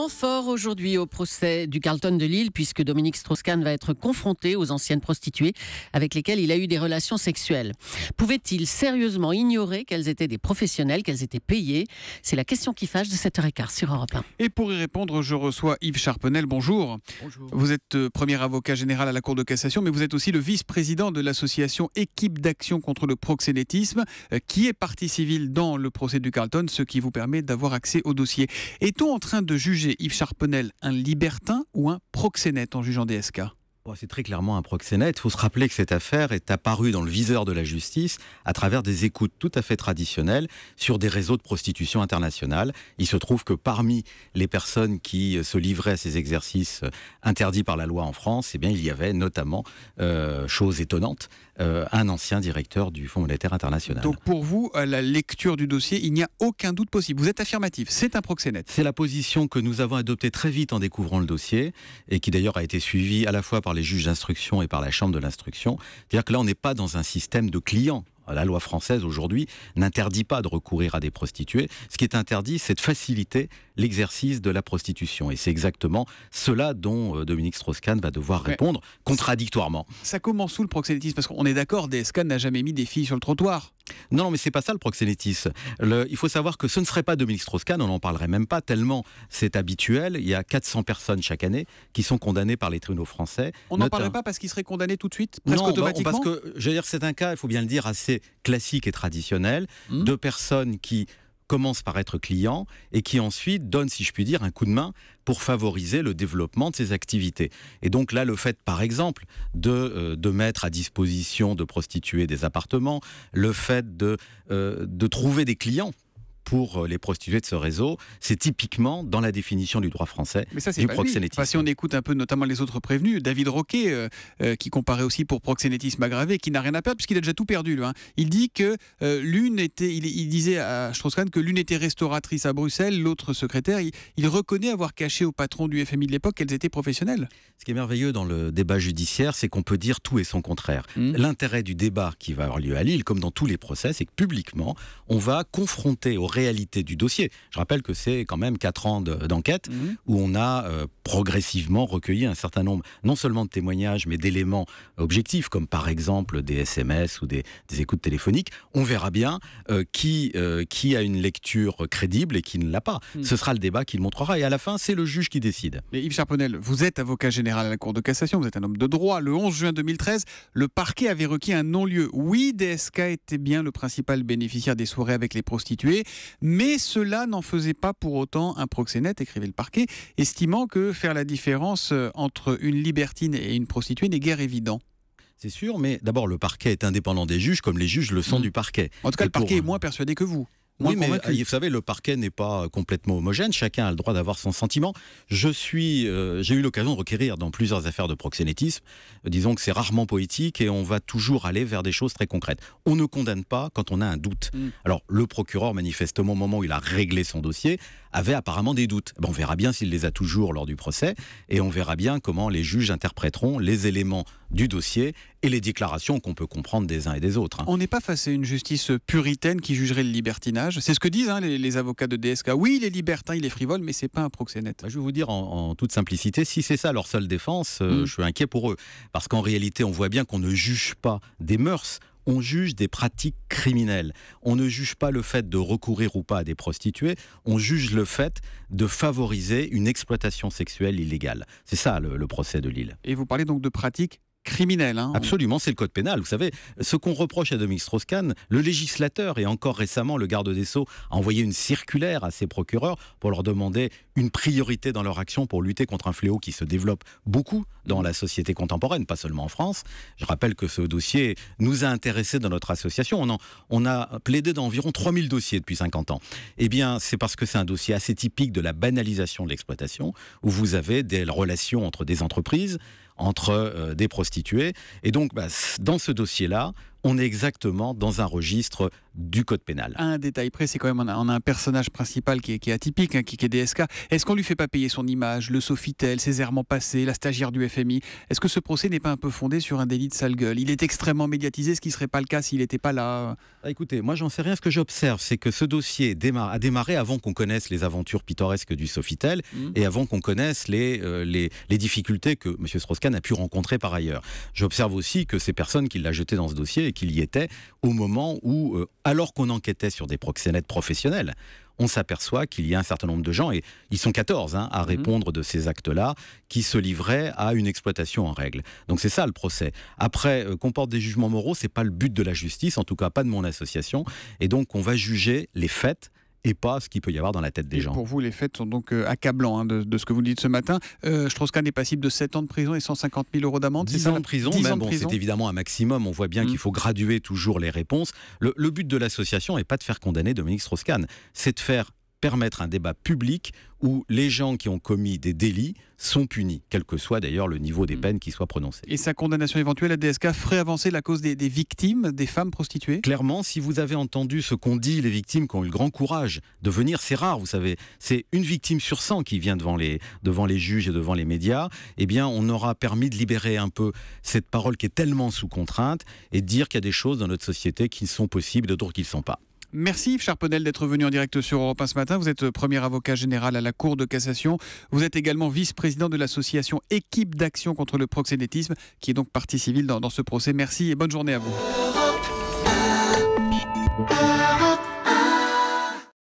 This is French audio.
Temps fort aujourd'hui au procès du Carlton de Lille, puisque Dominique Strauss-Kahn va être confronté aux anciennes prostituées avec lesquelles il a eu des relations sexuelles. Pouvait-il sérieusement ignorer qu'elles étaient des professionnelles, qu'elles étaient payées? C'est la question qui fâche de 7h15 sur Europe 1. Et pour y répondre, je reçois Yves Charpenel. Bonjour. Bonjour. Vous êtes premier avocat général à la Cour de cassation, mais vous êtes aussi le vice-président de l'association Équipe d'action contre le proxénétisme, qui est partie civile dans le procès du Carlton, ce qui vous permet d'avoir accès au dossier. Est-on en train de juger Yves Charpenel un libertin ou un proxénète en jugeant DSK? C'est très clairement un proxénète. Il faut se rappeler que cette affaire est apparue dans le viseur de la justice à travers des écoutes tout à fait traditionnelles sur des réseaux de prostitution internationale. Il se trouve que parmi les personnes qui se livraient à ces exercices interdits par la loi en France, eh bien, il y avait notamment, chose étonnante, un ancien directeur du Fonds monétaire international. Donc pour vous, à la lecture du dossier, il n'y a aucun doute possible. Vous êtes affirmatif, c'est un proxénète. C'est la position que nous avons adoptée très vite en découvrant le dossier et qui d'ailleurs a été suivie à la fois par les juges d'instruction et par la chambre de l'instruction. C'est-à-dire que là, on n'est pas dans un système de clients. La loi française, aujourd'hui, n'interdit pas de recourir à des prostituées. Ce qui est interdit, c'est de faciliter l'exercice de la prostitution. Et c'est exactement cela dont Dominique Strauss-Kahn va devoir répondre contradictoirement. Ça commence où le proxénétisme? Parce qu'on est d'accord, DSK n'a jamais mis des filles sur le trottoir. Non, mais c'est pas ça le proxénétisme. Il faut savoir que ce ne serait pas Dominique Strauss-Kahn, on n'en parlerait même pas, tellement c'est habituel. Il y a 400 personnes chaque année qui sont condamnées par les tribunaux français. On n'en parlerait pas parce qu'ils seraient condamnés tout de suite, presque automatiquement? Parce que, je veux dire, c'est un cas, il faut bien le dire, assez classique et traditionnel, de personnes qui commencent par être clients et qui ensuite donnent, si je puis dire, un coup de main pour favoriser le développement de ces activités. Et donc là, le fait, par exemple, de mettre à disposition de prostituées des appartements, le fait de trouver des clients pour les prostituées de ce réseau, c'est typiquement dans la définition du droit français du proxénétisme. Si on écoute un peu notamment les autres prévenus, David Roquet, qui comparait aussi pour proxénétisme aggravé, qui n'a rien à perdre puisqu'il a déjà tout perdu. Lui, hein. Il dit que il disait à Strauss-Kahn que l'une était restauratrice à Bruxelles, l'autre secrétaire. Il reconnaît avoir caché au patron du FMI de l'époque qu'elles étaient professionnelles. Ce qui est merveilleux dans le débat judiciaire, c'est qu'on peut dire tout et son contraire. L'intérêt du débat qui va avoir lieu à Lille, comme dans tous les procès, c'est que publiquement, on va confronter aux réalité du dossier. Je rappelle que c'est quand même 4 ans d'enquête où on a progressivement recueilli un certain nombre, non seulement de témoignages, mais d'éléments objectifs, comme par exemple des SMS ou des écoutes téléphoniques. On verra bien qui a une lecture crédible et qui ne l'a pas. Ce sera le débat qui le montrera. Et à la fin, c'est le juge qui décide. Mais Yves Charpenel, vous êtes avocat général à la Cour de cassation, vous êtes un homme de droit. Le 11 juin 2013, le parquet avait requis un non-lieu. Oui, DSK était bien le principal bénéficiaire des soirées avec les prostituées, mais cela n'en faisait pas pour autant un proxénète, écrivait le parquet, estimant que faire la différence entre une libertine et une prostituée n'est guère évident. C'est sûr, mais d'abord, le parquet est indépendant des juges, comme les juges le sont du parquet. En tout cas, le parquet est moins persuadé que vous. Oui, mais vous savez, le parquet n'est pas complètement homogène. Chacun a le droit d'avoir son sentiment. J'ai eu l'occasion de requérir dans plusieurs affaires de proxénétisme. Disons que c'est rarement poétique et on va toujours aller vers des choses très concrètes. On ne condamne pas quand on a un doute. Alors, le procureur, manifestement, au moment où il a réglé son dossier, avait apparemment des doutes. On verra bien s'il les a toujours lors du procès et on verra bien comment les juges interpréteront les éléments du dossier et les déclarations qu'on peut comprendre des uns et des autres. On n'est pas face à une justice puritaine qui jugerait le libertinage. C'est ce que disent les avocats de DSK. Oui, il est libertin, il est frivole, mais c'est pas un proxénète. Je vais vous dire en toute simplicité, si c'est ça leur seule défense, je suis inquiet pour eux. Parce qu'en réalité, on voit bien qu'on ne juge pas des mœurs, on juge des pratiques criminelles. On ne juge pas le fait de recourir ou pas à des prostituées, on juge le fait de favoriser une exploitation sexuelle illégale. C'est ça le procès de Lille. Et vous parlez donc de pratiques criminel. Absolument, c'est le code pénal. Vous savez, ce qu'on reproche à Dominique Strauss-Kahn, le législateur et encore récemment le garde des Sceaux a envoyé une circulaire à ses procureurs pour leur demander une priorité dans leur action pour lutter contre un fléau qui se développe beaucoup dans la société contemporaine, pas seulement en France. Je rappelle que ce dossier nous a intéressés dans notre association. On a plaidé dans environ 3000 dossiers depuis 50 ans. Eh bien, c'est parce que c'est un dossier assez typique de la banalisation de l'exploitation, où vous avez des relations entre des entreprises, entre des prostituées. Et donc, dans ce dossier-là, on est exactement dans un registre du code pénal. Un détail près, c'est quand même, on a un personnage principal qui est atypique, hein, qui est DSK. Est-ce qu'on lui fait pas payer son image, le Sofitel, ses errements passés, la stagiaire du FMI? Est-ce que ce procès n'est pas un peu fondé sur un délit de sale gueule? Il est extrêmement médiatisé, ce qui ne serait pas le cas s'il n'était pas là. Écoutez, moi j'en sais rien. Ce que j'observe, c'est que ce dossier a démarré avant qu'on connaisse les aventures pittoresques du Sofitel et avant qu'on connaisse les difficultés que M. Strauss-Kahn a pu rencontrer par ailleurs. J'observe aussi que ces personnes qui l'ont jeté dans ce dossier et qu'il y était au moment où, alors qu'on enquêtait sur des proxénètes professionnels, on s'aperçoit qu'il y a un certain nombre de gens, et ils sont 14 à répondre de ces actes-là, qui se livraient à une exploitation en règle. Donc c'est ça le procès. Après, qu'on porte des jugements moraux, c'est pas le but de la justice, en tout cas pas de mon association, et donc on va juger les faits et pas ce qu'il peut y avoir dans la tête des gens. Pour vous, les faits sont donc accablants, hein, de ce que vous dites ce matin. Strauss-Kahn est passible de 7 ans de prison et 150 000 € d'amende. 10 ans de prison, c'est évidemment un maximum. On voit bien qu'il faut graduer toujours les réponses. Le but de l'association n'est pas de faire condamner Dominique Strauss-Kahn, c'est de faire permettre un débat public où les gens qui ont commis des délits sont punis, quel que soit d'ailleurs le niveau des peines qui soient prononcées. Et sa condamnation éventuelle à DSK ferait avancer la cause des victimes, des femmes prostituées? Clairement, si vous avez entendu ce qu'ont dit les victimes qui ont eu le grand courage de venir, c'est rare, vous savez, c'est une victime sur 100 qui vient devant les juges et devant les médias, eh bien on aura permis de libérer un peu cette parole qui est tellement sous contrainte et de dire qu'il y a des choses dans notre société qui sont possibles et d'autres qui ne le sont pas. Merci Yves Charpenel d'être venu en direct sur Europe 1 ce matin. Vous êtes premier avocat général à la Cour de cassation. Vous êtes également vice-président de l'association Équipe d'action contre le proxénétisme, qui est donc partie civile dans ce procès. Merci et bonne journée à vous.